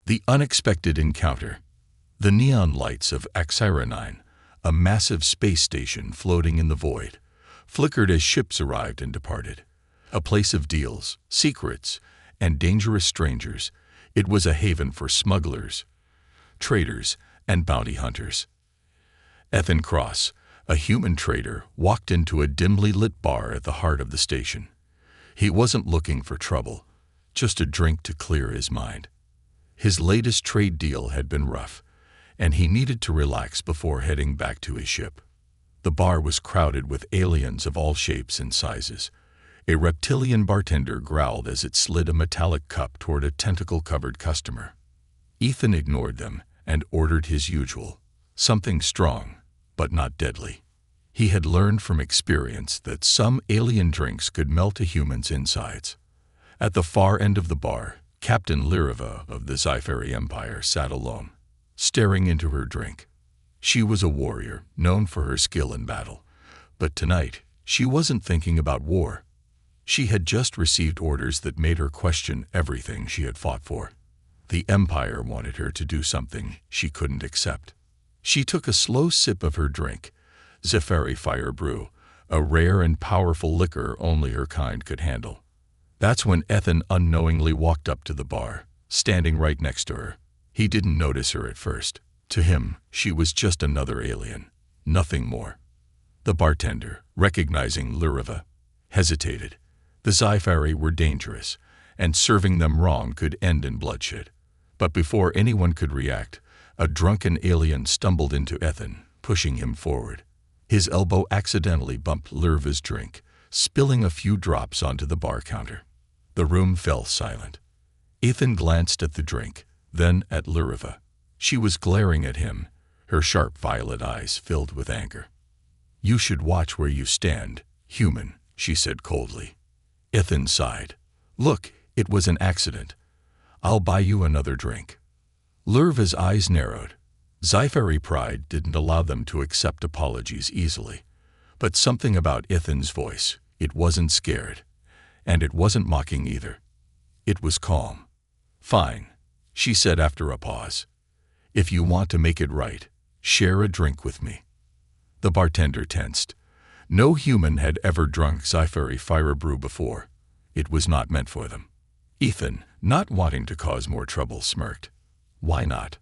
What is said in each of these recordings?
The unexpected encounter. The neon lights of HFY, a massive space station floating in the void, flickered as ships arrived and departed. A place of deals, secrets, and dangerous strangers, it was a haven for smugglers, traders, and bounty hunters. Ethan Cross, a human trader, walked into a dimly lit bar at the heart of the station. He wasn't looking for trouble, just a drink to clear his mind. His latest trade deal had been rough, and he needed to relax before heading back to his ship. The bar was crowded with aliens of all shapes and sizes. A reptilian bartender growled as it slid a metallic cup toward a tentacle-covered customer. Ethan ignored them and ordered his usual, something strong, but not deadly. He had learned from experience that some alien drinks could melt a human's insides. At the far end of the bar, Captain Liriva of the Sci-Fi Empire sat alone, staring into her drink. She was a warrior, known for her skill in battle. But tonight, she wasn't thinking about war. She had just received orders that made her question everything she had fought for. The Empire wanted her to do something she couldn't accept. She took a slow sip of her drink, Zephyri Fire Brew, a rare and powerful liquor only her kind could handle. That's when Ethan unknowingly walked up to the bar, standing right next to her. He didn't notice her at first. To him, she was just another alien, nothing more. The bartender, recognizing Liriva, hesitated. The Sci-Fi were dangerous, and serving them wrong could end in bloodshed. But before anyone could react, a drunken alien stumbled into Ethan, pushing him forward. His elbow accidentally bumped Liriva's drink, spilling a few drops onto the bar counter. The room fell silent. Ethan glanced at the drink, then at Liriva. She was glaring at him, her sharp violet eyes filled with anger. "You should watch where you stand, human," she said coldly. Ethan sighed. "Look, it was an accident. I'll buy you another drink." Liriva's eyes narrowed. Sci-Fi pride didn't allow them to accept apologies easily. But something about Ethan's voice, it wasn't scared. And it wasn't mocking either. It was calm. "Fine," she said after a pause. "If you want to make it right, share a drink with me." The bartender tensed. No human had ever drunk Sci-Fi Fire Brew before. It was not meant for them. Ethan, not wanting to cause more trouble, smirked. "Why not?"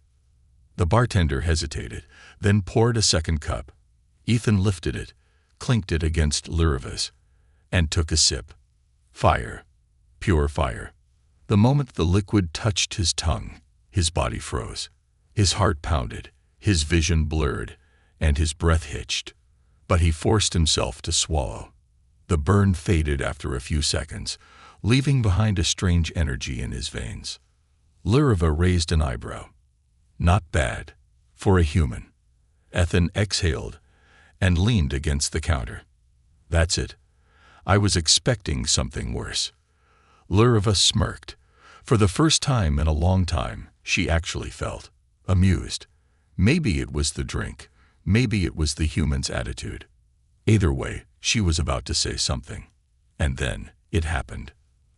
The bartender hesitated, then poured a second cup. Ethan lifted it, clinked it against Liriva's, and took a sip. Fire. Pure fire. The moment the liquid touched his tongue, his body froze. His heart pounded, his vision blurred, and his breath hitched. But he forced himself to swallow. The burn faded after a few seconds, leaving behind a strange energy in his veins. Liriva raised an eyebrow. "Not bad. For a human." Ethan exhaled and leaned against the counter. "That's it. I was expecting something worse." Liriva smirked. For the first time in a long time, she actually felt amused. Maybe it was the drink. Maybe it was the human's attitude. Either way, she was about to say something. And then it happened.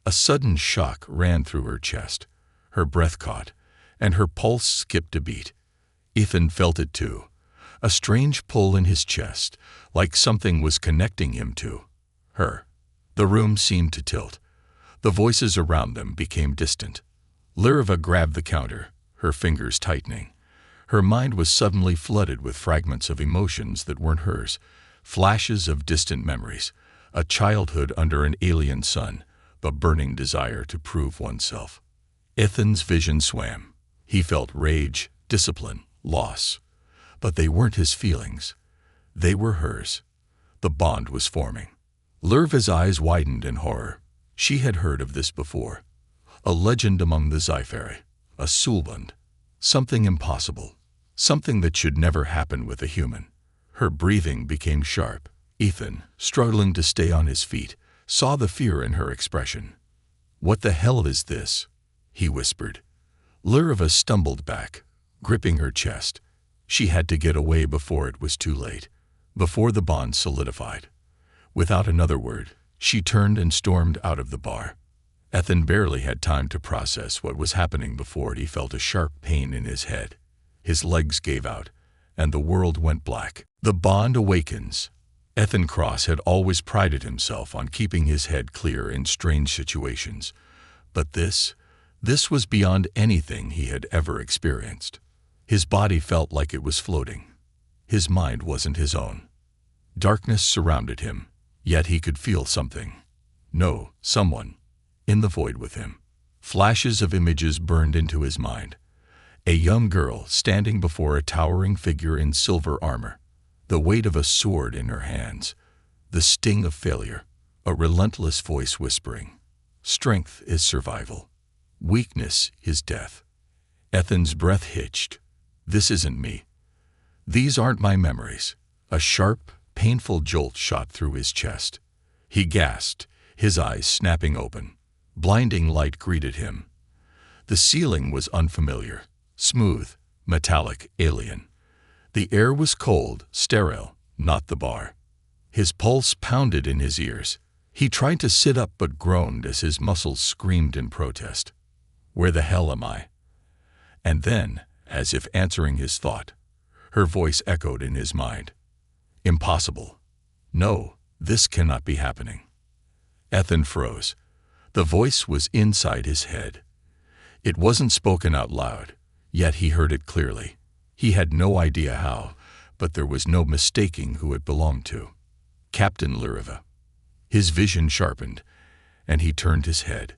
A sudden shock ran through her chest. Her breath caught, and her pulse skipped a beat. Ethan felt it too. A strange pull in his chest, like something was connecting him to her. The room seemed to tilt. The voices around them became distant. Liriva grabbed the counter, her fingers tightening. Her mind was suddenly flooded with fragments of emotions that weren't hers, flashes of distant memories, a childhood under an alien sun, a burning desire to prove oneself. Ethan's vision swam. He felt rage, discipline, loss. But they weren't his feelings. They were hers. The bond was forming. Liriva's eyes widened in horror. She had heard of this before. A legend among the Sci-Fi. A Soulbund. Something impossible. Something that should never happen with a human. Her breathing became sharp. Ethan, struggling to stay on his feet, saw the fear in her expression. "What the hell is this?" he whispered. Liriva stumbled back, gripping her chest. She had to get away before it was too late, before the bond solidified. Without another word, she turned and stormed out of the bar. Ethan barely had time to process what was happening before he felt a sharp pain in his head. His legs gave out, and the world went black. The bond awakens. Ethan Cross had always prided himself on keeping his head clear in strange situations, but this was beyond anything he had ever experienced. His body felt like it was floating. His mind wasn't his own. Darkness surrounded him, yet he could feel something. No, someone. In the void with him. Flashes of images burned into his mind. A young girl standing before a towering figure in silver armor, the weight of a sword in her hands, the sting of failure, a relentless voice whispering, "Strength is survival. Weakness is death." Ethan's breath hitched. This isn't me. These aren't my memories. A sharp, painful jolt shot through his chest. He gasped, his eyes snapping open. Blinding light greeted him. The ceiling was unfamiliar, smooth, metallic, alien. The air was cold, sterile, not the bar. His pulse pounded in his ears. He tried to sit up but groaned as his muscles screamed in protest. Where the hell am I? And then, as if answering his thought, her voice echoed in his mind. Impossible. No, this cannot be happening. Ethan froze. The voice was inside his head. It wasn't spoken out loud, yet he heard it clearly. He had no idea how, but there was no mistaking who it belonged to. Captain Luriva. His vision sharpened, and he turned his head.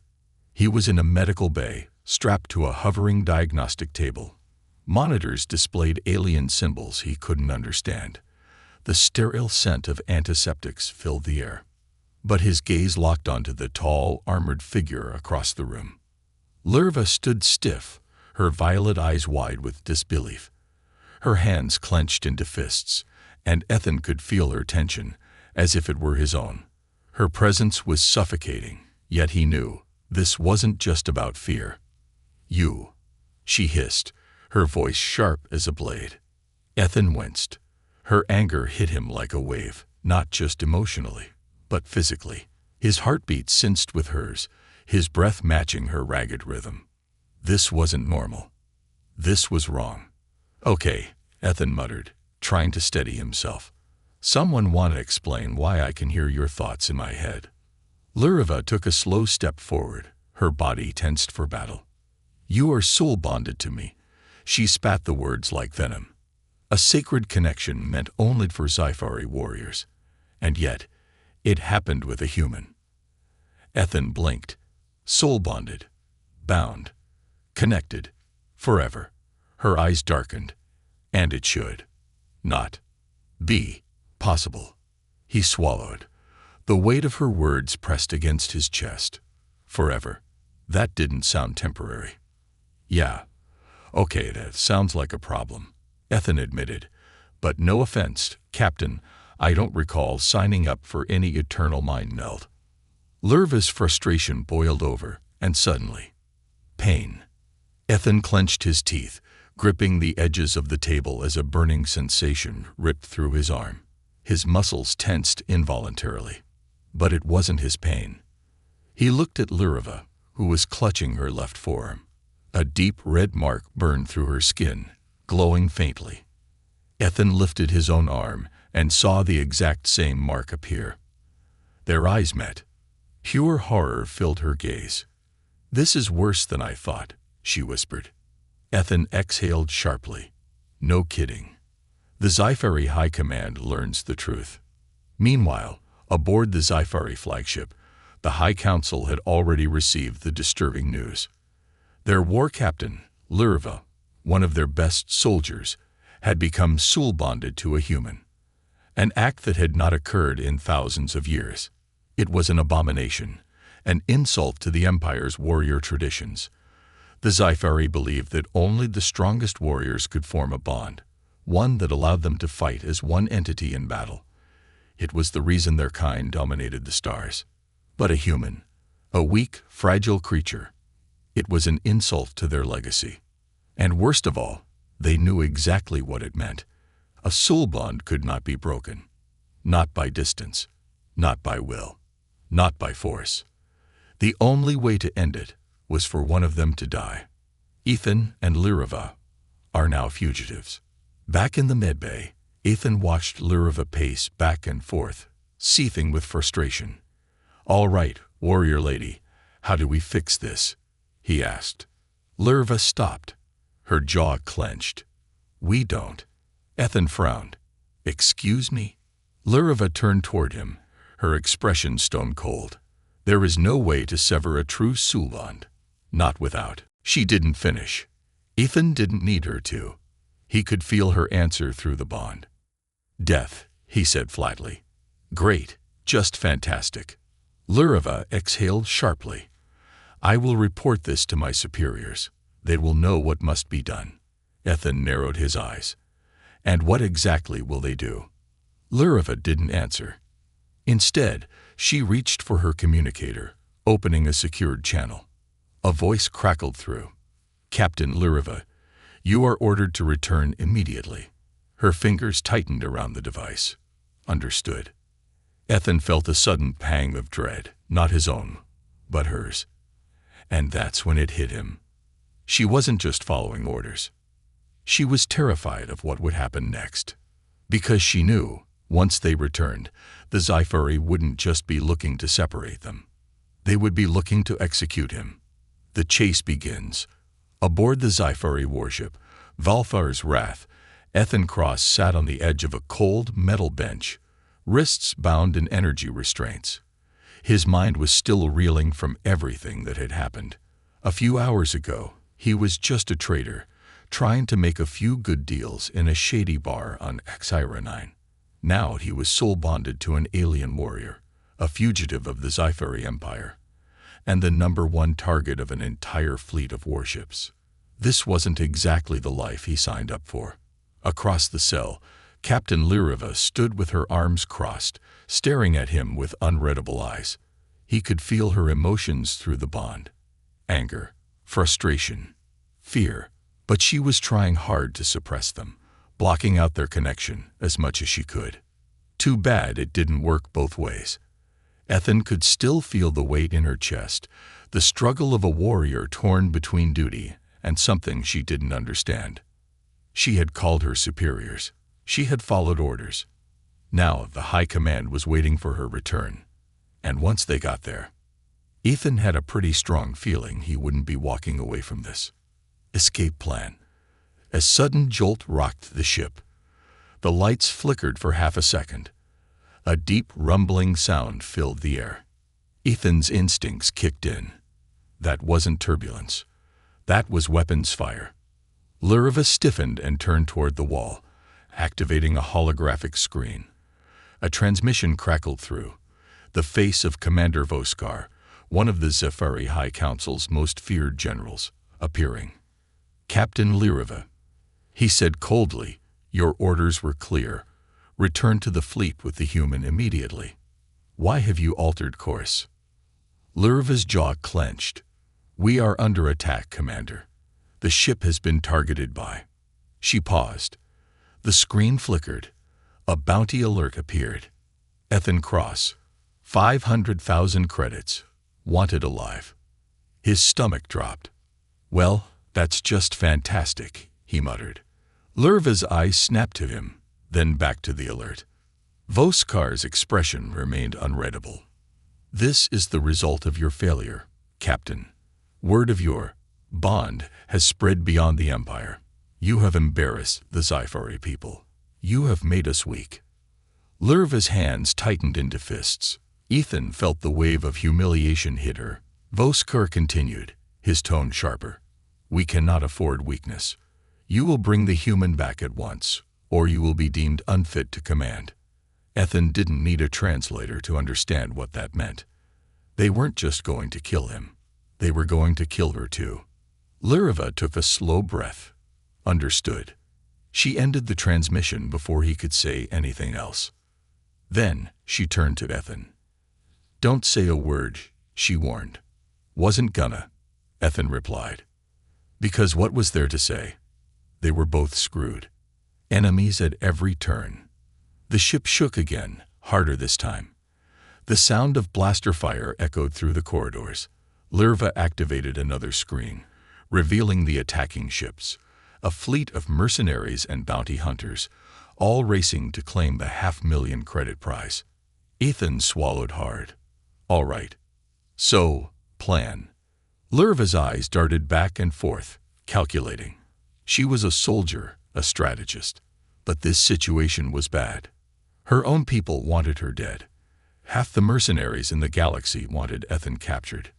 He was in a medical bay, strapped to a hovering diagnostic table. Monitors displayed alien symbols he couldn't understand. The sterile scent of antiseptics filled the air. But his gaze locked onto the tall, armored figure across the room. Luriva stood stiff, her violet eyes wide with disbelief. Her hands clenched into fists, and Ethan could feel her tension, as if it were his own. Her presence was suffocating, yet he knew this wasn't just about fear. "You," she hissed, her voice sharp as a blade. Ethan winced. Her anger hit him like a wave, not just emotionally, but physically. His heartbeat cinched with hers, his breath matching her ragged rhythm. This wasn't normal. This was wrong. "Okay," Ethan muttered, trying to steady himself. "Someone want to explain why I can hear your thoughts in my head." Luriva took a slow step forward, her body tensed for battle. "You are soul-bonded to me." She spat the words like venom. A sacred connection meant only for Sci-Fi warriors. And yet, it happened with a human. Ethan blinked. Soul-bonded. Bound. Connected. Forever. Her eyes darkened. And it should not be possible. He swallowed. The weight of her words pressed against his chest. Forever. That didn't sound temporary. "Yeah. Okay, that sounds like a problem," Ethan admitted. "But no offense, Captain, I don't recall signing up for any eternal mind meld." Luriva's frustration boiled over, and suddenly, pain. Ethan clenched his teeth, gripping the edges of the table as a burning sensation ripped through his arm. His muscles tensed involuntarily. But it wasn't his pain. He looked at Luriva, who was clutching her left forearm. A deep red mark burned through her skin, glowing faintly. Ethan lifted his own arm and saw the exact same mark appear. Their eyes met. Pure horror filled her gaze. "This is worse than I thought," she whispered. Ethan exhaled sharply. No kidding. The Sci-Fi High Command learns the truth. Meanwhile, aboard the Sci-Fi flagship, the High Council had already received the disturbing news. Their war captain, Luriva, one of their best soldiers, had become soul-bonded to a human. An act that had not occurred in thousands of years. It was an abomination, an insult to the Empire's warrior traditions. The Sci-Fi believed that only the strongest warriors could form a bond, one that allowed them to fight as one entity in battle. It was the reason their kind dominated the stars. But a human, a weak, fragile creature, it was an insult to their legacy. And worst of all, they knew exactly what it meant. A soul bond could not be broken. Not by distance. Not by will. Not by force. The only way to end it was for one of them to die. Ethan and Lyrava are now fugitives. Back in the medbay, Ethan watched Lyrava pace back and forth, seething with frustration. "All right, warrior lady, how do we fix this?" he asked. Lyrava stopped, her jaw clenched. "We don't." Ethan frowned. "Excuse me?" Lyrava turned toward him, her expression stone cold. "There is no way to sever a true soul bond. Not without." She didn't finish. Ethan didn't need her to. He could feel her answer through the bond. "Death," he said flatly. "Great, just fantastic." Lyrava exhaled sharply. "I will report this to my superiors. They will know what must be done." Ethan narrowed his eyes. "And what exactly will they do?" Lyrava didn't answer. Instead, she reached for her communicator, opening a secured channel. A voice crackled through. "Captain Lyrava, you are ordered to return immediately." Her fingers tightened around the device. "Understood." Ethan felt a sudden pang of dread, not his own, but hers. And that's when it hit him. She wasn't just following orders. She was terrified of what would happen next. Because she knew, once they returned, the Sci-Fi wouldn't just be looking to separate them. They would be looking to execute him. The chase begins. Aboard the Sci-Fi warship, Valfar's Wrath, Ethan Cross sat on the edge of a cold metal bench, wrists bound in energy restraints. His mind was still reeling from everything that had happened. A few hours ago, he was just a trader, trying to make a few good deals in a shady bar on HFY. Now he was soul-bonded to an alien warrior, a fugitive of the Sci-Fi Empire, and the #1 target of an entire fleet of warships. This wasn't exactly the life he signed up for. Across the cell, Captain Lyrava stood with her arms crossed, staring at him with unreadable eyes. He could feel her emotions through the bond. Anger, frustration, fear. But she was trying hard to suppress them, blocking out their connection as much as she could. Too bad it didn't work both ways. Ethan could still feel the weight in her chest, the struggle of a warrior torn between duty and something she didn't understand. She had called her superiors. She had followed orders. Now the high command was waiting for her return. And once they got there, Ethan had a pretty strong feeling he wouldn't be walking away from this. Escape plan. A sudden jolt rocked the ship. The lights flickered for half a second. A deep rumbling sound filled the air. Ethan's instincts kicked in. That wasn't turbulence. That was weapons fire. Lyrava stiffened and turned toward the wall, activating a holographic screen. A transmission crackled through. The face of Commander Voskar, one of the Sci-Fi High Council's most feared generals, appearing. "Captain Lyrava," he said coldly, "your orders were clear. Return to the fleet with the human immediately. Why have you altered course?" Lyrava's jaw clenched. "We are under attack, Commander. The ship has been targeted by..." She paused. The screen flickered. A bounty alert appeared. Ethan Cross, 500,000 credits, wanted alive. His stomach dropped. "Well, that's just fantastic," he muttered. Lyrava's eyes snapped to him, then back to the alert. Voskar's expression remained unreadable. "This is the result of your failure, Captain. Word of your bond has spread beyond the Empire. You have embarrassed the Sci-Fi people. You have made us weak." Lyrava's hands tightened into fists. Ethan felt the wave of humiliation hit her. Voskar continued, his tone sharper. "We cannot afford weakness. You will bring the human back at once, or you will be deemed unfit to command." Ethan didn't need a translator to understand what that meant. They weren't just going to kill him. They were going to kill her too. Lyrava took a slow breath. Understood. She ended the transmission before he could say anything else. Then she turned to Ethan. "Don't say a word," she warned. "Wasn't gonna," Ethan replied. Because what was there to say? They were both screwed. Enemies at every turn. The ship shook again, harder this time. The sound of blaster fire echoed through the corridors. Lurva activated another screen, revealing the attacking ships, a fleet of mercenaries and bounty hunters, all racing to claim the 500,000 credit prize. Ethan swallowed hard. All right. So, plan. Lurva's eyes darted back and forth, calculating. She was a soldier, a strategist. But this situation was bad. Her own people wanted her dead. Half the mercenaries in the galaxy wanted Ethan captured.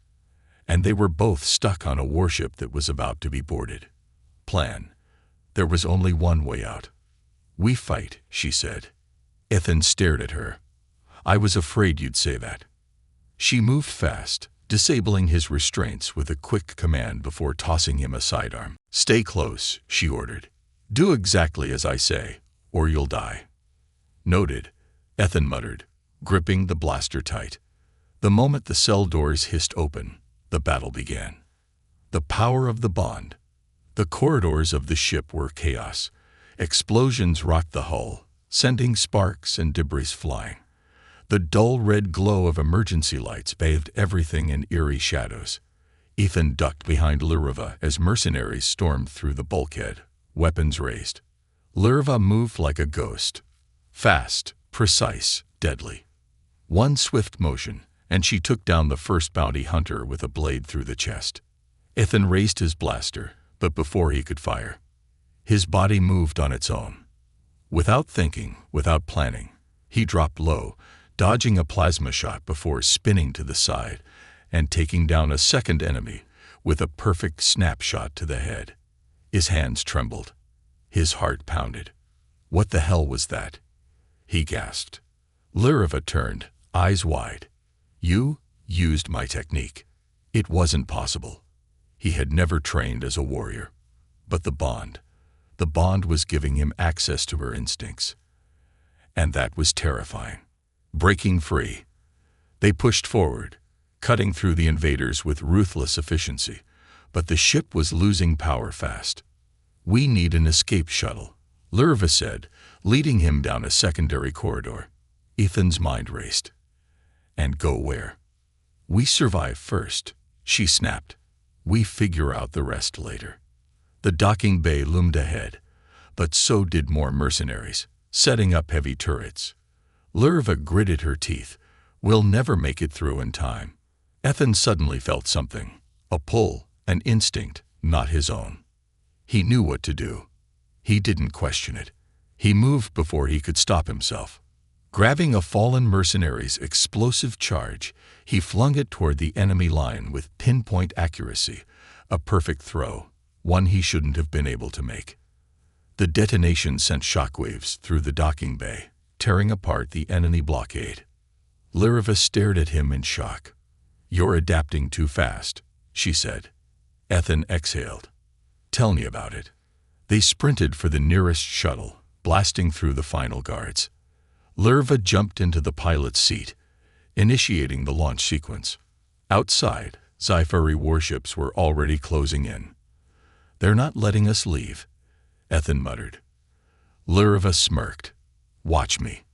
And they were both stuck on a warship that was about to be boarded. Plan. There was only one way out. We fight, she said. Ethan stared at her. I was afraid you'd say that. She moved fast, disabling his restraints with a quick command before tossing him a sidearm. Stay close, she ordered. Do exactly as I say, or you'll die. Noted, Ethan muttered, gripping the blaster tight. The moment the cell doors hissed open, the battle began. The power of the bond. The corridors of the ship were chaos. Explosions rocked the hull, sending sparks and debris flying. The dull red glow of emergency lights bathed everything in eerie shadows. Ethan ducked behind Lurva as mercenaries stormed through the bulkhead, weapons raised. Lurva moved like a ghost. Fast, precise, deadly. One swift motion, and she took down the first bounty hunter with a blade through the chest. Ethan raised his blaster, but before he could fire, his body moved on its own. Without thinking, without planning, he dropped low, dodging a plasma shot before spinning to the side and taking down a second enemy with a perfect snapshot to the head. His hands trembled. His heart pounded. What the hell was that? He gasped. Lurva turned, eyes wide. You used my technique. It wasn't possible. He had never trained as a warrior. But the bond was giving him access to her instincts. And that was terrifying. Breaking free, they pushed forward, cutting through the invaders with ruthless efficiency, but the ship was losing power fast. We need an escape shuttle, Lurva said, leading him down a secondary corridor. Ethan's mind raced. And go where? We survive first, she snapped. We figure out the rest later. The docking bay loomed ahead, but so did more mercenaries, setting up heavy turrets. Lurva gritted her teeth. We'll never make it through in time. Ethan suddenly felt something, a pull, an instinct, not his own. He knew what to do. He didn't question it. He moved before he could stop himself. Grabbing a fallen mercenary's explosive charge, he flung it toward the enemy line with pinpoint accuracy, a perfect throw, one he shouldn't have been able to make. The detonation sent shockwaves through the docking bay, tearing apart the enemy blockade. Lurva stared at him in shock. You're adapting too fast, she said. Ethan exhaled. Tell me about it. They sprinted for the nearest shuttle, blasting through the final guards. Lurva jumped into the pilot's seat, initiating the launch sequence. Outside, Sci-Fi warships were already closing in. They're not letting us leave, Ethan muttered. Lurva smirked. Watch me.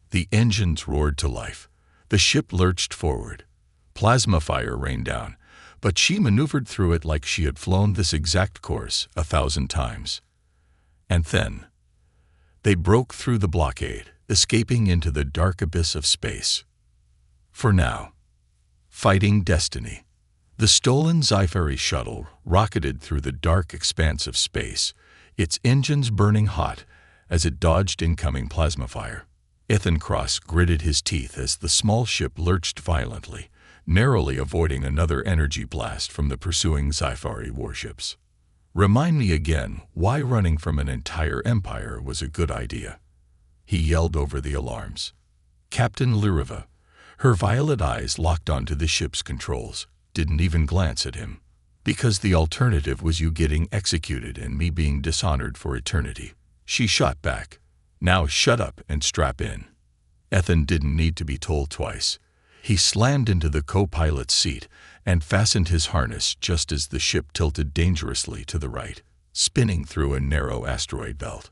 The engines roared to life. The ship lurched forward. Plasma fire rained down, but she maneuvered through it like she had flown this exact course 1,000 times. And then, they broke through the blockade, escaping into the dark abyss of space. For now, fighting destiny. The stolen Sci-Fi shuttle rocketed through the dark expanse of space, its engines burning hot as it dodged incoming plasma fire. Ethan Cross gritted his teeth as the small ship lurched violently, narrowly avoiding another energy blast from the pursuing Sci-Fi warships. Remind me again why running from an entire empire was a good idea. He yelled over the alarms. Captain Lurva, her violet eyes locked onto the ship's controls, didn't even glance at him. Because the alternative was you getting executed and me being dishonored for eternity. She shot back. Now shut up and strap in. Ethan didn't need to be told twice. He slammed into the co-pilot's seat and fastened his harness just as the ship tilted dangerously to the right, spinning through a narrow asteroid belt.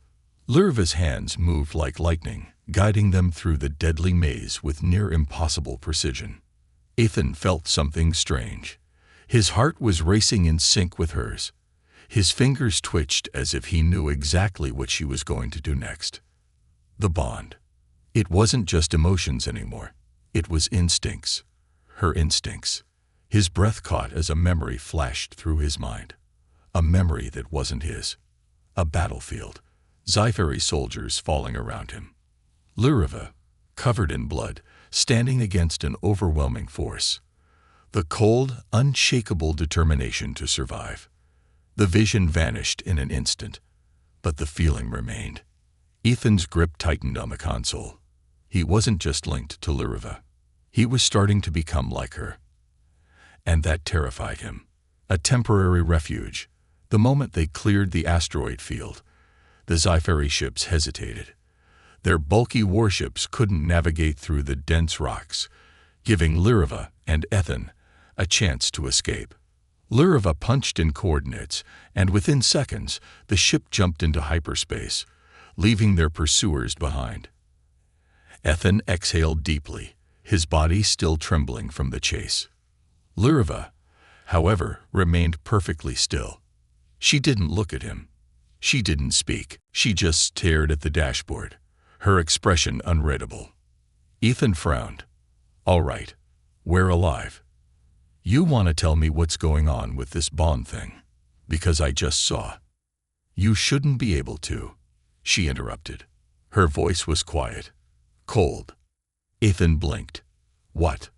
Lurva's hands moved like lightning, guiding them through the deadly maze with near impossible precision. Ethan felt something strange. His heart was racing in sync with hers. His fingers twitched as if he knew exactly what she was going to do next. The bond. It wasn't just emotions anymore. It was instincts. Her instincts. His breath caught as a memory flashed through his mind. A memory that wasn't his. A battlefield. Sci-Fi soldiers falling around him. Luriva, covered in blood, standing against an overwhelming force. The cold, unshakable determination to survive. The vision vanished in an instant, but the feeling remained. Ethan's grip tightened on the console. He wasn't just linked to Luriva. He was starting to become like her. And that terrified him. A temporary refuge. The moment they cleared the asteroid field, the Sci-Fi ships hesitated. Their bulky warships couldn't navigate through the dense rocks, giving Luriva and Ethan a chance to escape. Luriva punched in coordinates, and within seconds, the ship jumped into hyperspace, leaving their pursuers behind. Ethan exhaled deeply, his body still trembling from the chase. Luriva, however, remained perfectly still. She didn't look at him. She didn't speak. She just stared at the dashboard, her expression unreadable. Ethan frowned. "All right, we're alive. You want to tell me what's going on with this bond thing? Because I just saw." "You shouldn't be able to," she interrupted. Her voice was quiet, cold. Ethan blinked. "What?"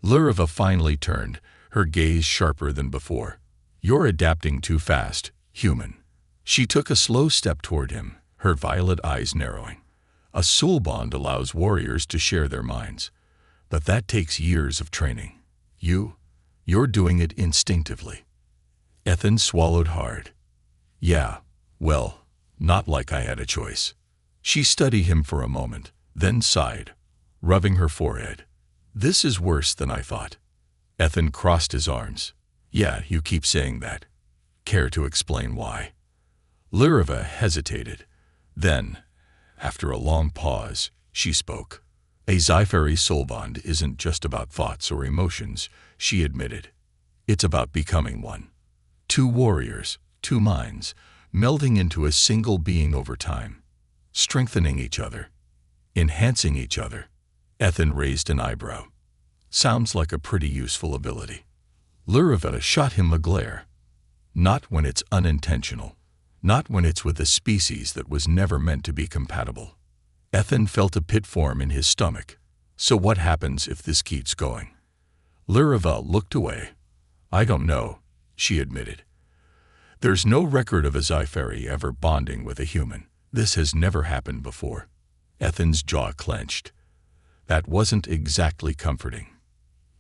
Luriva finally turned, her gaze sharper than before. "You're adapting too fast, human." She took a slow step toward him, her violet eyes narrowing. "A soul bond allows warriors to share their minds, but that takes years of training. You're doing it instinctively." Ethan swallowed hard. "Yeah, well, not like I had a choice." She studied him for a moment, then sighed, rubbing her forehead. "This is worse than I thought." Ethan crossed his arms. "Yeah, you keep saying that. Care to explain why?" Luriva hesitated. Then, after a long pause, she spoke. "A Sci-Fi soul bond isn't just about thoughts or emotions," she admitted. "It's about becoming one. Two warriors, two minds, melding into a single being over time, strengthening each other, enhancing each other." Ethan raised an eyebrow. "Sounds like a pretty useful ability." Luriva shot him a glare. "Not when it's unintentional. Not when it's with a species that was never meant to be compatible." Ethan felt a pit form in his stomach. "So what happens if this keeps going?" Luriva looked away. "I don't know," she admitted. "There's no record of a Sci-Fi ever bonding with a human. This has never happened before." Ethan's jaw clenched. That wasn't exactly comforting.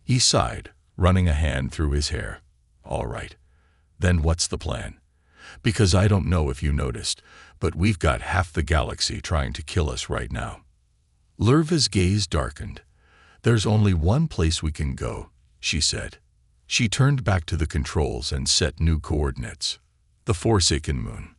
He sighed, running a hand through his hair. "All right. Then what's the plan? Because I don't know if you noticed, but we've got half the galaxy trying to kill us right now." Luriva's gaze darkened. "There's only one place we can go," she said. She turned back to the controls and set new coordinates. The Forsaken Moon.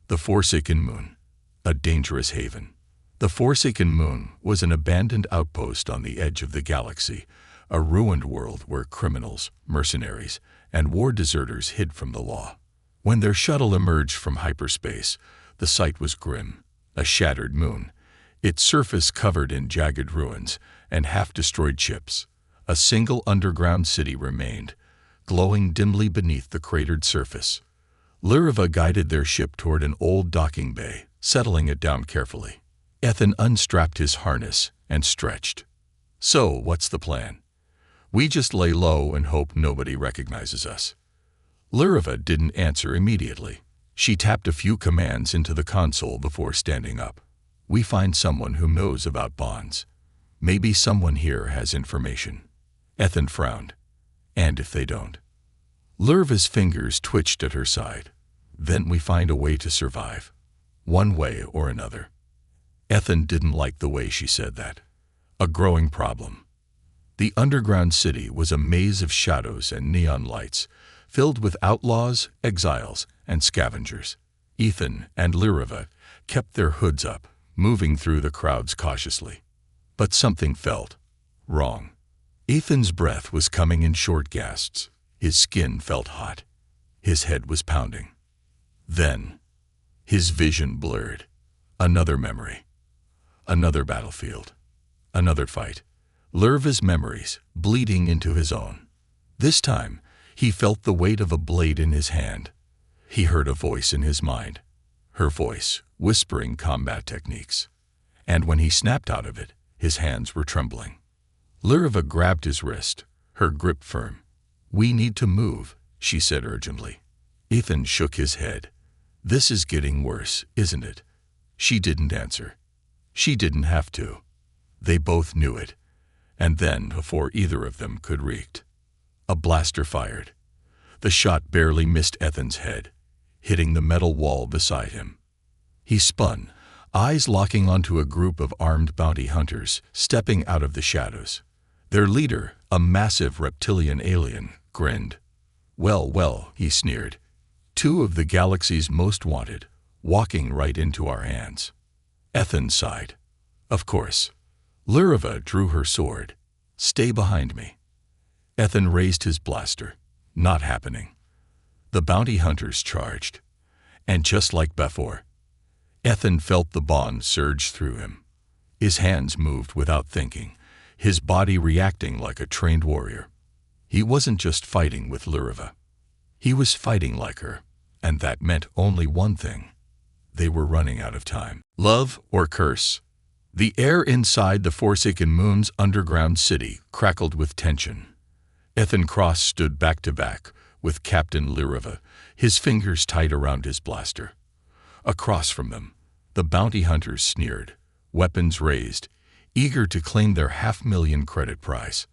The Forsaken Moon. A dangerous haven. The Forsaken Moon was an abandoned outpost on the edge of the galaxy, a ruined world where criminals, mercenaries, and war deserters hid from the law. When their shuttle emerged from hyperspace, the sight was grim. A shattered moon, its surface covered in jagged ruins and half-destroyed ships. A single underground city remained, glowing dimly beneath the cratered surface. Luriva guided their ship toward an old docking bay, settling it down carefully. Ethan unstrapped his harness and stretched. "So, what's the plan?" "We just lay low and hope nobody recognizes us." Luriva didn't answer immediately. She tapped a few commands into the console before standing up. "We find someone who knows about bonds. Maybe someone here has information." Ethan frowned. "And if they don't?" Luriva's fingers twitched at her side. "Then we find a way to survive. One way or another." Ethan didn't like the way she said that. A growing problem. The underground city was a maze of shadows and neon lights, filled with outlaws, exiles, and scavengers. Ethan and Luriva kept their hoods up, moving through the crowds cautiously. But something felt wrong. Ethan's breath was coming in short gasps. His skin felt hot. His head was pounding. Then, his vision blurred. Another memory. Another battlefield. Another fight. Lurva's memories bleeding into his own. This time, he felt the weight of a blade in his hand. He heard a voice in his mind. Her voice, whispering combat techniques. And when he snapped out of it, his hands were trembling. Lurva grabbed his wrist, her grip firm. "We need to move," she said urgently. Ethan shook his head. "This is getting worse, isn't it?" She didn't answer. She didn't have to. They both knew it. And then, before either of them could react, a blaster fired. The shot barely missed Ethan's head, hitting the metal wall beside him. He spun, eyes locking onto a group of armed bounty hunters stepping out of the shadows. Their leader, a massive reptilian alien, grinned. Well, he sneered. "Two of the galaxy's most wanted, walking right into our hands." Ethan sighed. "Of course." Lurva drew her sword. "Stay behind me." Ethan raised his blaster. Not happening. The bounty hunters charged. And just like before, Ethan felt the bond surge through him. His hands moved without thinking, his body reacting like a trained warrior. He wasn't just fighting with Lurva. He was fighting like her, and that meant only one thing. They were running out of time. Love or curse? The air inside the Forsaken Moon's underground city crackled with tension. Ethan Cross stood back to back with Captain Lurva, his fingers tight around his blaster. Across from them, the bounty hunters sneered, weapons raised, eager to claim their 500,000 credit prize.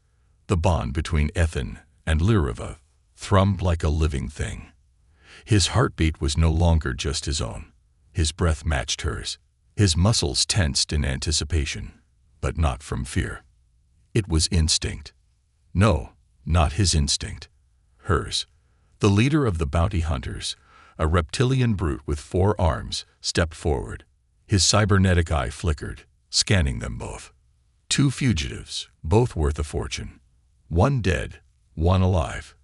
The bond between Ethan and Lurva thrummed like a living thing. His heartbeat was no longer just his own. His breath matched hers. His muscles tensed in anticipation, but not from fear. It was instinct. No, not his instinct. Hers. The leader of the bounty hunters, a reptilian brute with 4 arms, stepped forward. His cybernetic eye flickered, scanning them both. 2 fugitives, both worth a fortune. One dead, one alive.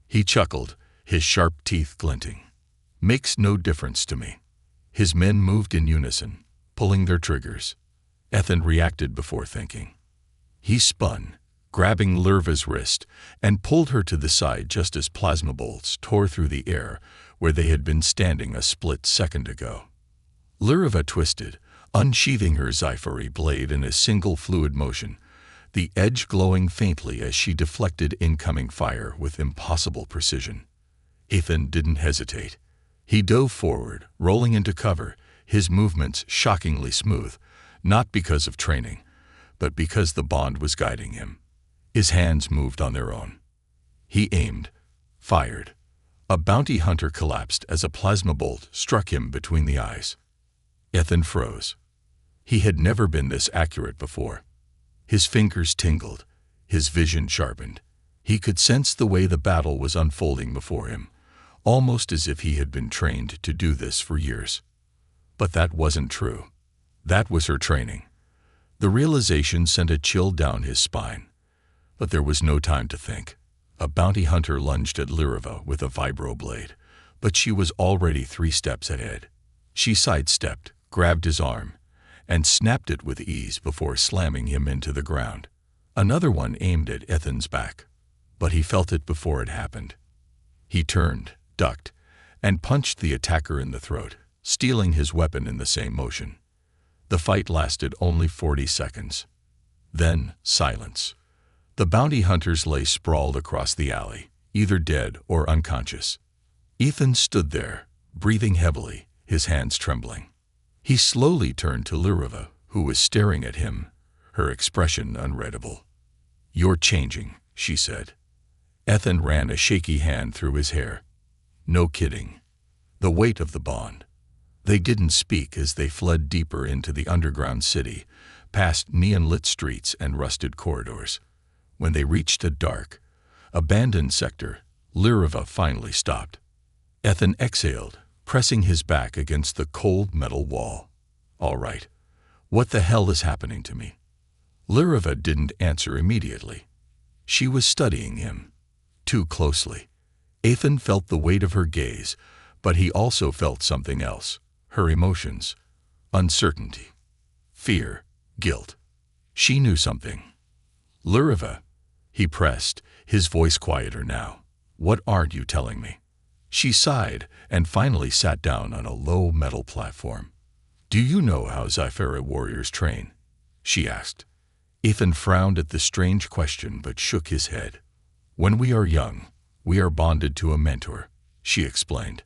He chuckled, his sharp teeth glinting. "Makes no difference to me." His men moved in unison, pulling their triggers. Ethan reacted before thinking. He spun, grabbing Lurva's wrist, and pulled her to the side just as plasma bolts tore through the air where they had been standing a split second ago. Lurva twisted, unsheathing her Sci-Fi blade in a single fluid motion, the edge glowing faintly as she deflected incoming fire with impossible precision. Ethan didn't hesitate. He dove forward, rolling into cover, his movements shockingly smooth, not because of training, but because the bond was guiding him. His hands moved on their own. He aimed, fired. A bounty hunter collapsed as a plasma bolt struck him between the eyes. Ethan froze. He had never been this accurate before. His fingers tingled, his vision sharpened. He could sense the way the battle was unfolding before him, almost as if he had been trained to do this for years. But that wasn't true. That was her training. The realization sent a chill down his spine. But there was no time to think. A bounty hunter lunged at Lurva with a vibroblade, but she was already 3 steps ahead. She sidestepped, grabbed his arm, and snapped it with ease before slamming him into the ground. Another one aimed at Ethan's back, but he felt it before it happened. He turned, ducked, and punched the attacker in the throat, stealing his weapon in the same motion. The fight lasted only 40 seconds. Then, silence. The bounty hunters lay sprawled across the alley, either dead or unconscious. Ethan stood there, breathing heavily, his hands trembling. He slowly turned to Lurva, who was staring at him, her expression unreadable. "You're changing," she said. Ethan ran a shaky hand through his hair. No kidding. The weight of the bond. They didn't speak as they fled deeper into the underground city, past neon-lit streets and rusted corridors. When they reached a dark, abandoned sector, Lurva finally stopped. Ethan exhaled, pressing his back against the cold metal wall. "All right, What the hell is happening to me? Luriva didn't answer immediately. She was studying him too closely. Ethan felt the weight of her gaze, but he also felt something else. Her emotions. Uncertainty. Fear. Guilt. She knew something. Luriva, he pressed, his voice quieter now. What aren't you telling me? She sighed and finally sat down on a low metal platform. Do you know how Sci-Fi warriors train? She asked. Ethan frowned at the strange question but shook his head. When we are young, we are bonded to a mentor, she explained.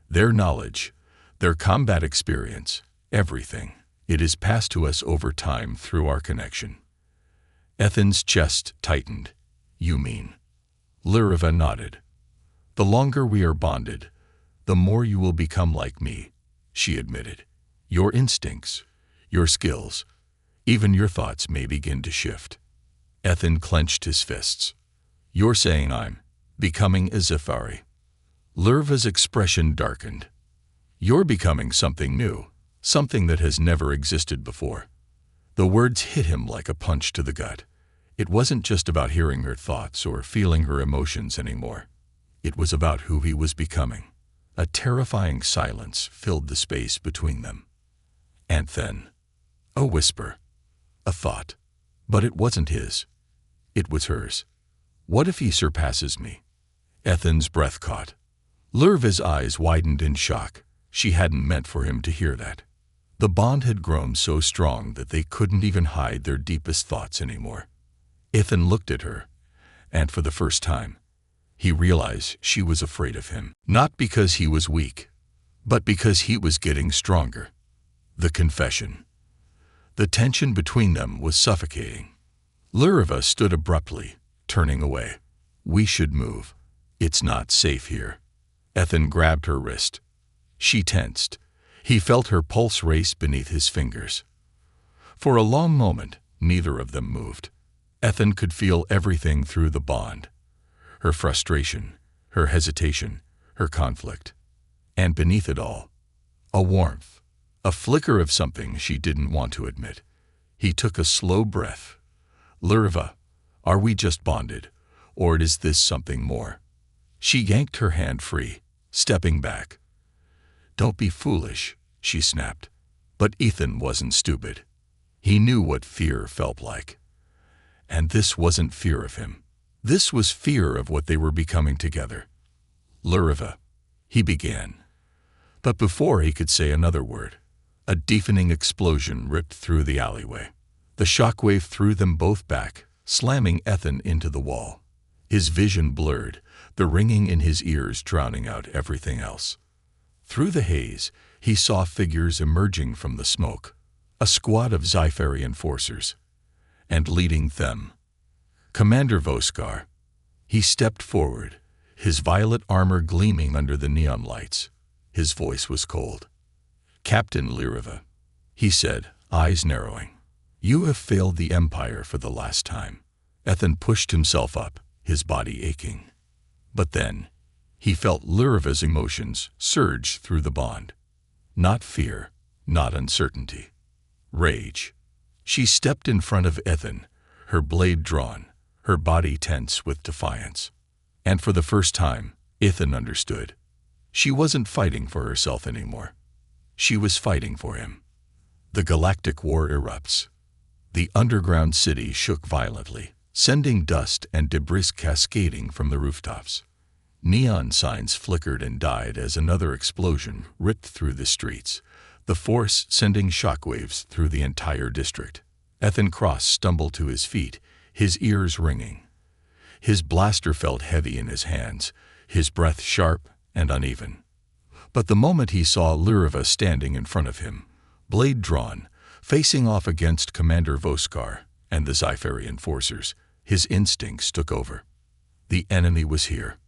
Their knowledge, their combat experience, everything, it is passed to us over time through our connection. Ethan's chest tightened. You mean? Luriva nodded. The longer we are bonded, the more you will become like me, she admitted. Your instincts, your skills, even your thoughts may begin to shift. Ethan clenched his fists. You're saying I'm becoming a Zephyri. Luriva's expression darkened. You're becoming something new, something that has never existed before. The words hit him like a punch to the gut. It wasn't just about hearing her thoughts or feeling her emotions anymore. It was about who he was becoming. A terrifying silence filled the space between them. And then, a whisper, a thought. But it wasn't his. It was hers. What if he surpasses me? Ethan's breath caught. Luriva's eyes widened in shock. She hadn't meant for him to hear that. The bond had grown so strong that they couldn't even hide their deepest thoughts anymore. Ethan looked at her, and for the first time, he realized she was afraid of him. Not because he was weak, but because he was getting stronger. The confession. The tension between them was suffocating. Luriva stood abruptly, turning away. We should move. It's not safe here. Ethan grabbed her wrist. She tensed. He felt her pulse race beneath his fingers. For a long moment, neither of them moved. Ethan could feel everything through the bond. Her frustration, her hesitation, her conflict. And beneath it all, a warmth, a flicker of something she didn't want to admit. He took a slow breath. Luriva, are we just bonded, or is this something more? She yanked her hand free, stepping back. Don't be foolish, she snapped. But Ethan wasn't stupid. He knew what fear felt like. And this wasn't fear of him. This was fear of what they were becoming together. Luriva, he began. But before he could say another word, a deafening explosion ripped through the alleyway. The shockwave threw them both back, slamming Ethan into the wall. His vision blurred, the ringing in his ears drowning out everything else. Through the haze, he saw figures emerging from the smoke, a squad of Sci-Fi enforcers, and leading them, Commander Voskar. He stepped forward, his violet armor gleaming under the neon lights. His voice was cold. Captain Luriva, he said, eyes narrowing. You have failed the Empire for the last time. Ethan pushed himself up, his body aching. But then, he felt Luriva's emotions surge through the bond. Not fear, not uncertainty. Rage. She stepped in front of Ethan, her blade drawn, her body tense with defiance. And for the first time, Ethan understood. She wasn't fighting for herself anymore. She was fighting for him. The Galactic War erupts. The underground city shook violently, sending dust and debris cascading from the rooftops. Neon signs flickered and died as another explosion ripped through the streets, the force sending shockwaves through the entire district. Ethan Cross stumbled to his feet, his ears ringing. His blaster felt heavy in his hands, his breath sharp and uneven. But the moment he saw Luriva standing in front of him, blade drawn, facing off against Commander Voskar and the Sci-Fi enforcers, his instincts took over. The enemy was here.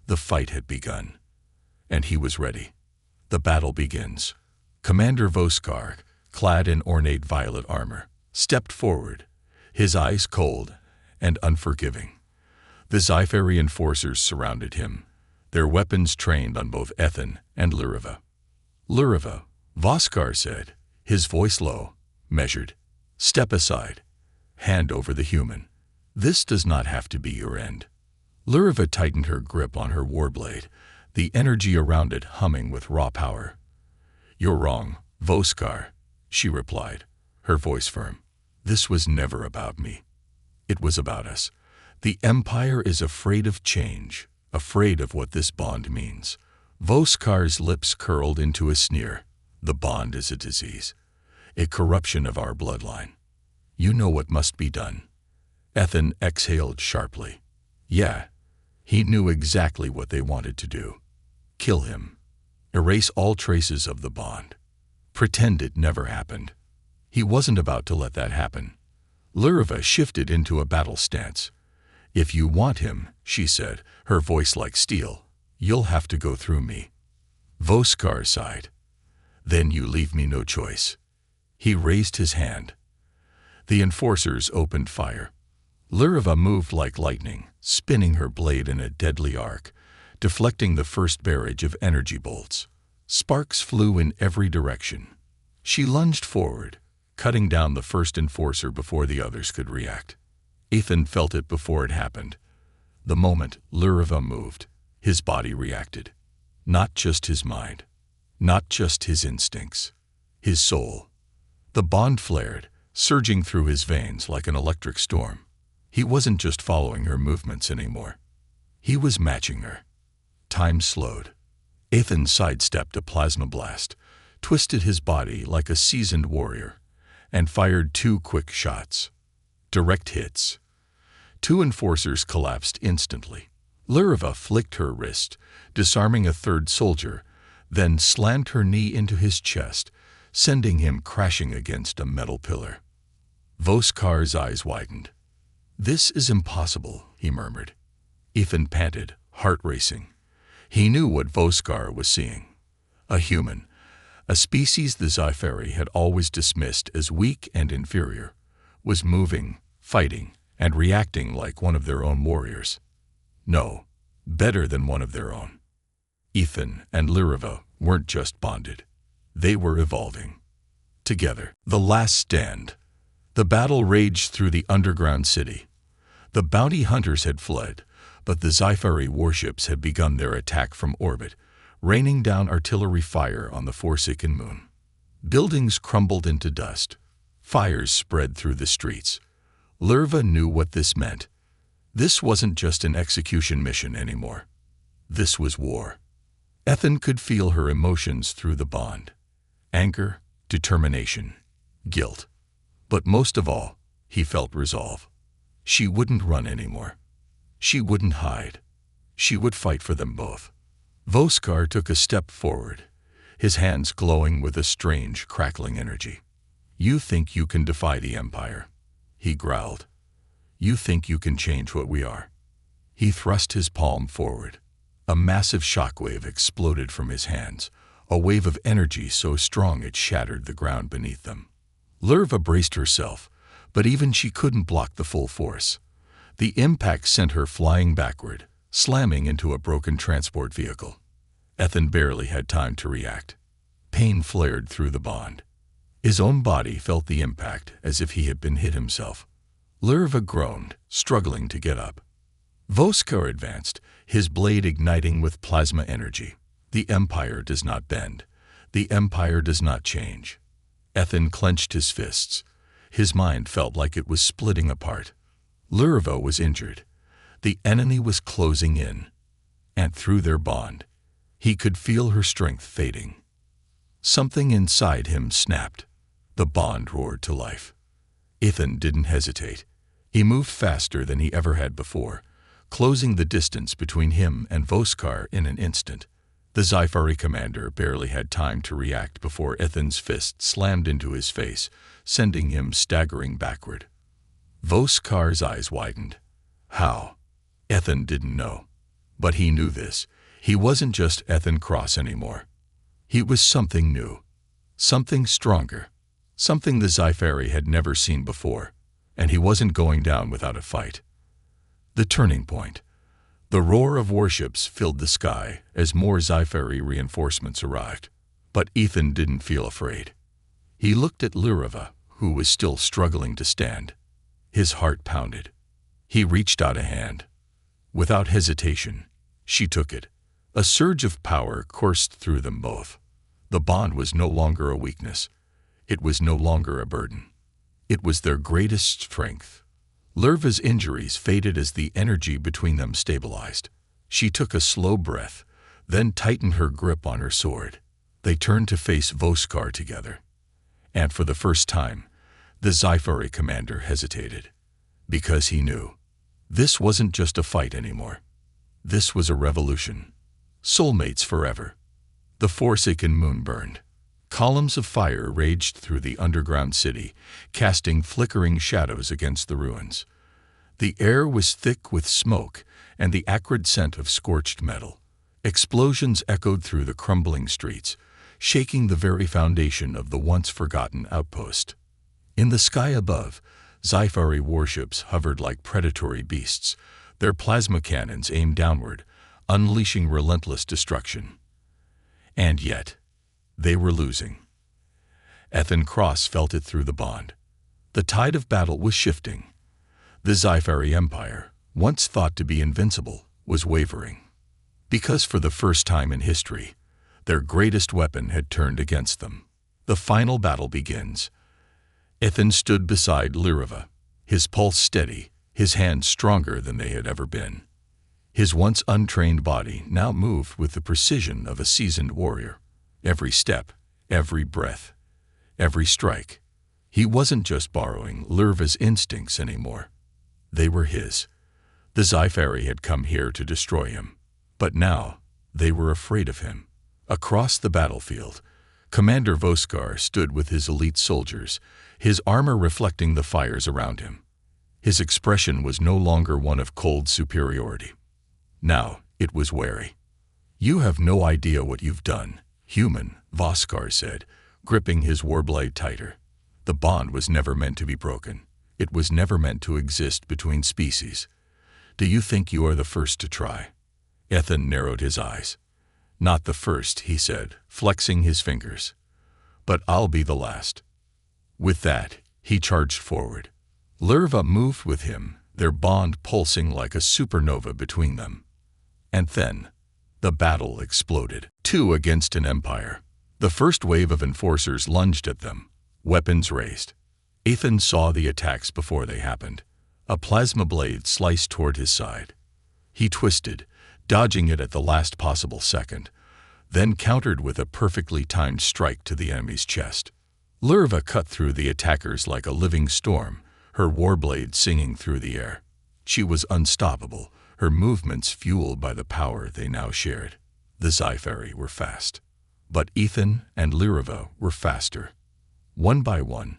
The fight had begun. And he was ready. The battle begins. Commander Voskar, clad in ornate violet armor, stepped forward, his eyes cold and unforgiving. The Sci-Fi enforcers surrounded him, their weapons trained on both Ethan and Luriva. Luriva, Voskar said, his voice low, measured. Step aside. Hand over the human. This does not have to be your end. Luriva tightened her grip on her warblade, the energy around it humming with raw power. "You're wrong, Voskar," she replied, her voice firm. "This was never about me. It was about us. The Empire is afraid of change, afraid of what this bond means." Voskar's lips curled into a sneer. "The bond is a disease, a corruption of our bloodline. You know what must be done." Ethan exhaled sharply. Yeah, he knew exactly what they wanted to do. Kill him. Erase all traces of the bond. Pretend it never happened. He wasn't about to let that happen. Luriva shifted into a battle stance. "If you want him," she said, her voice like steel, "you'll have to go through me." Voskar sighed. "Then you leave me no choice." He raised his hand. The enforcers opened fire. Luriva moved like lightning, spinning her blade in a deadly arc, deflecting the first barrage of energy bolts. Sparks flew in every direction. She lunged forward, cutting down the first enforcer before the others could react. Ethan felt it before it happened. The moment Luriva moved, his body reacted. Not just his mind, not just his instincts, his soul. The bond flared, surging through his veins like an electric storm. He wasn't just following her movements anymore. He was matching her. Time slowed. Ethan sidestepped a plasma blast, twisted his body like a seasoned warrior, and fired 2 quick shots. Direct hits. 2 enforcers collapsed instantly. Luriva flicked her wrist, disarming a third soldier, then slammed her knee into his chest, sending him crashing against a metal pillar. Voskar's eyes widened. "This is impossible," he murmured. Ethan panted, heart racing. He knew what Voskar was seeing. A human, a species the Sci-Fi had always dismissed as weak and inferior, was moving, fighting, and reacting like one of their own warriors. No, better than one of their own. Ethan and Luriva weren't just bonded. They were evolving. Together. The last stand. The battle raged through the underground city. The bounty hunters had fled, but the Sci-Fi warships had begun their attack from orbit, raining down artillery fire on the Forsaken Moon. Buildings crumbled into dust. Fires spread through the streets. Luriva knew what this meant. This wasn't just an execution mission anymore. This was war. Ethan could feel her emotions through the bond. Anger, determination, guilt. But most of all, he felt resolve. She wouldn't run anymore. She wouldn't hide. She would fight for them both. Voskar took a step forward, his hands glowing with a strange, crackling energy. "You think you can defy the Empire," he growled. "You think you can change what we are." He thrust his palm forward. A massive shockwave exploded from his hands, a wave of energy so strong it shattered the ground beneath them. Luriva braced herself, but even she couldn't block the full force. The impact sent her flying backward, slamming into a broken transport vehicle. Ethan barely had time to react. Pain flared through the bond. His own body felt the impact as if he had been hit himself. Luriva groaned, struggling to get up. Voskar advanced, his blade igniting with plasma energy. The Empire does not bend. The Empire does not change. Ethan clenched his fists. His mind felt like it was splitting apart. Luriva was injured. The enemy was closing in. And through their bond, he could feel her strength fading. Something inside him snapped. The bond roared to life. Ethan didn't hesitate. He moved faster than he ever had before, closing the distance between him and Voskar in an instant. The Sci-Fi commander barely had time to react before Ethan's fist slammed into his face, sending him staggering backward. Voskar's eyes widened. How? Ethan didn't know. But he knew this. He wasn't just Ethan Cross anymore. He was something new. Something stronger. Something the Sci-Fi had never seen before. And he wasn't going down without a fight. The turning point. The roar of warships filled the sky as more Sci-Fi reinforcements arrived. But Ethan didn't feel afraid. He looked at Luriva, who was still struggling to stand. His heart pounded. He reached out a hand. Without hesitation, she took it. A surge of power coursed through them both. The bond was no longer a weakness. It was no longer a burden. It was their greatest strength. Lerva's injuries faded as the energy between them stabilized. She took a slow breath, then tightened her grip on her sword. They turned to face Voskar together. And for the first time, the Sci-Fi commander hesitated. Because he knew. This wasn't just a fight anymore. This was a revolution. Soulmates forever. The Forsaken moon burned. Columns of fire raged through the underground city, casting flickering shadows against the ruins. The air was thick with smoke and the acrid scent of scorched metal. Explosions echoed through the crumbling streets, shaking the very foundation of the once-forgotten outpost. In the sky above, Sci-Fi warships hovered like predatory beasts, their plasma cannons aimed downward, unleashing relentless destruction. And yet, they were losing. Ethan Cross felt it through the bond. The tide of battle was shifting. The Sci-Fi Empire, once thought to be invincible, was wavering. Because for the first time in history, their greatest weapon had turned against them. The final battle begins. Ethan stood beside Lyrva, his pulse steady, his hands stronger than they had ever been. His once untrained body now moved with the precision of a seasoned warrior. Every step, every breath, every strike. He wasn't just borrowing Lyrva's instincts anymore. They were his. The Sci-Fi had come here to destroy him. But now, they were afraid of him. Across the battlefield, Commander Voskar stood with his elite soldiers, his armor reflecting the fires around him. His expression was no longer one of cold superiority. Now, it was wary. "You have no idea what you've done, human," Voskar said, gripping his warblade tighter. The bond was never meant to be broken. It was never meant to exist between species. "Do you think you are the first to try?" Ethan narrowed his eyes. "Not the first," he said, flexing his fingers. "But I'll be the last." With that, he charged forward. Lyrva moved with him, their bond pulsing like a supernova between them. And then, the battle exploded. 2 against an empire. The first wave of enforcers lunged at them, weapons raised. Ethan saw the attacks before they happened. A plasma blade sliced toward his side. He twisted, dodging it at the last possible second, then countered with a perfectly timed strike to the enemy's chest. Lyrva cut through the attackers like a living storm, her warblade singing through the air. She was unstoppable, her movements fueled by the power they now shared. The Sci-Fi were fast. But Ethan and Lyrva were faster. One by one,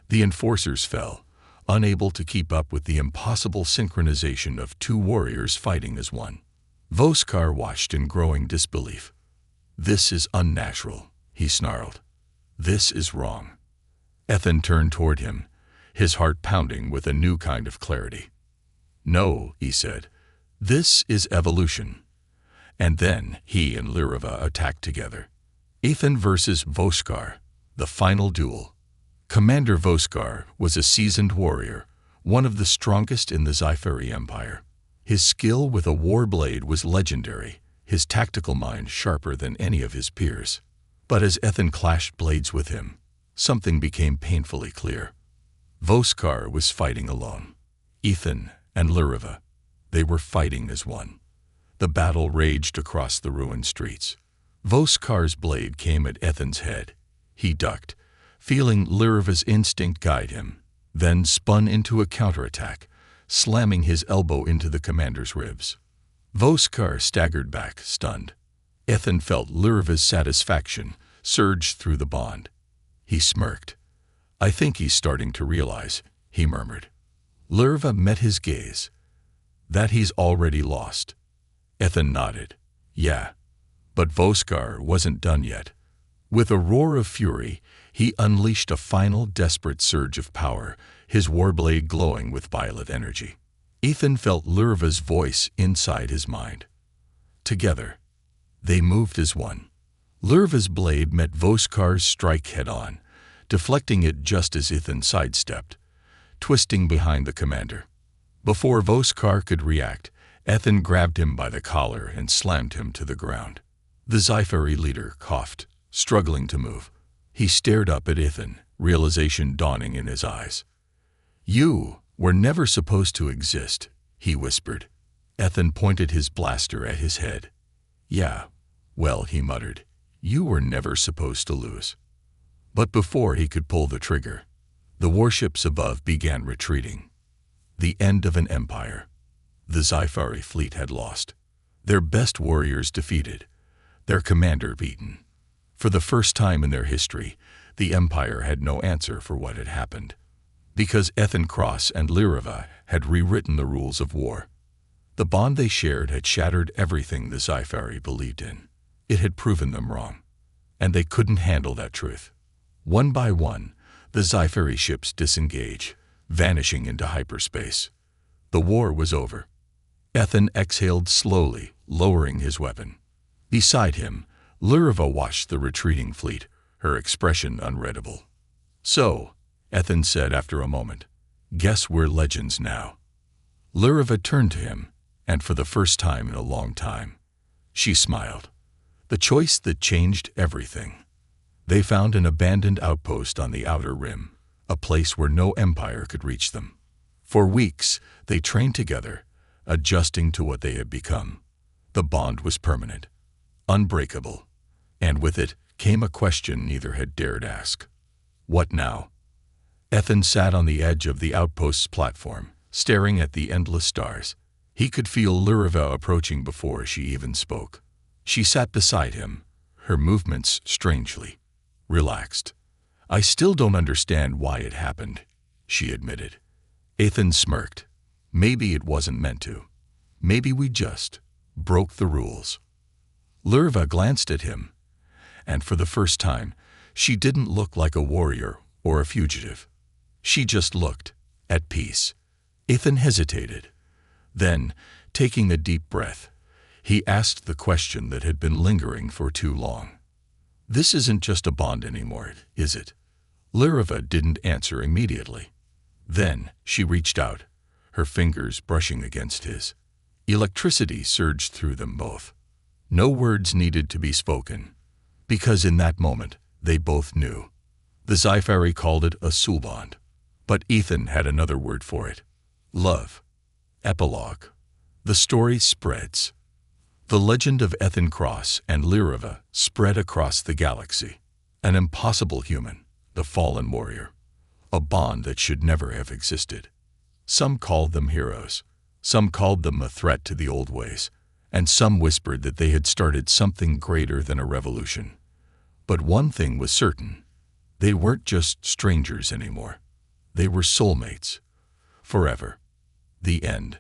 the enforcers fell, unable to keep up with the impossible synchronization of 2 warriors fighting as one. Voskar watched in growing disbelief. "This is unnatural," he snarled. "This is wrong." Ethan turned toward him, his heart pounding with a new kind of clarity. "No," he said, "this is evolution." And then he and Lyrva attacked together. Ethan versus Voskar, the final duel. Commander Voskar was a seasoned warrior, one of the strongest in the Sci-Fi Empire. His skill with a warblade was legendary, his tactical mind sharper than any of his peers. But as Ethan clashed blades with him, something became painfully clear. Voskar was fighting alone. Ethan and Lyrva, they were fighting as one. The battle raged across the ruined streets. Voskar's blade came at Ethan's head. He ducked, feeling Lyrva's instinct guide him, then spun into a counterattack, slamming his elbow into the commander's ribs. Voskar staggered back, stunned. Ethan felt Lyrva's satisfaction surge through the bond. He smirked. "I think he's starting to realize," he murmured. Lyrva met his gaze. "That he's already lost." Ethan nodded. "Yeah." But Voskar wasn't done yet. With a roar of fury, he unleashed a final desperate surge of power, his warblade glowing with violet energy. Ethan felt Lyrva's voice inside his mind. Together, they moved as one. Lyrva's blade met Voskar's strike head-on, deflecting it just as Ethan sidestepped, twisting behind the commander. Before Voskar could react, Ethan grabbed him by the collar and slammed him to the ground. The Sci-Fi leader coughed, struggling to move. He stared up at Ethan, realization dawning in his eyes. "You were never supposed to exist," he whispered. Ethan pointed his blaster at his head. "Yeah, well," he muttered, "you were never supposed to lose." But before he could pull the trigger, the warships above began retreating. The end of an empire. The Sci-Fi fleet had lost. Their best warriors defeated. Their commander beaten. For the first time in their history, the Empire had no answer for what had happened. Because Ethan Cross and Lyrava had rewritten the rules of war. The bond they shared had shattered everything the Sci-Fi believed in. It had proven them wrong. And they couldn't handle that truth. One by one, the Sci-Fi ships disengage, vanishing into hyperspace. The war was over. Ethan exhaled slowly, lowering his weapon. Beside him, Lyrava watched the retreating fleet, her expression unreadable. "So," Ethan said after a moment, "guess we're legends now." Lyrava turned to him, and for the first time in a long time, she smiled. The choice that changed everything. They found an abandoned outpost on the outer rim, a place where no empire could reach them. For weeks, they trained together, adjusting to what they had become. The bond was permanent, unbreakable, and with it came a question neither had dared ask. What now? Ethan sat on the edge of the outpost's platform, staring at the endless stars. He could feel Lyrava approaching before she even spoke. She sat beside him, her movements strangely relaxed. "I still don't understand why it happened," she admitted. Ethan smirked. "Maybe it wasn't meant to. Maybe we just broke the rules." Lyrava glanced at him, and for the first time, she didn't look like a warrior or a fugitive. She just looked at peace. Ethan hesitated. Then, taking a deep breath, he asked the question that had been lingering for too long. "This isn't just a bond anymore, is it?" Lyrava didn't answer immediately. Then she reached out, her fingers brushing against his. Electricity surged through them both. No words needed to be spoken, because in that moment they both knew. The Sci-Fi called it a soul bond, but Ethan had another word for it. Love. Epilogue. The story spreads. The legend of Ethan Cross and Lyrava spread across the galaxy. An impossible human, the fallen warrior. A bond that should never have existed. Some called them heroes. Some called them a threat to the old ways. And some whispered that they had started something greater than a revolution. But one thing was certain. They weren't just strangers anymore. They were soulmates. Forever. The end.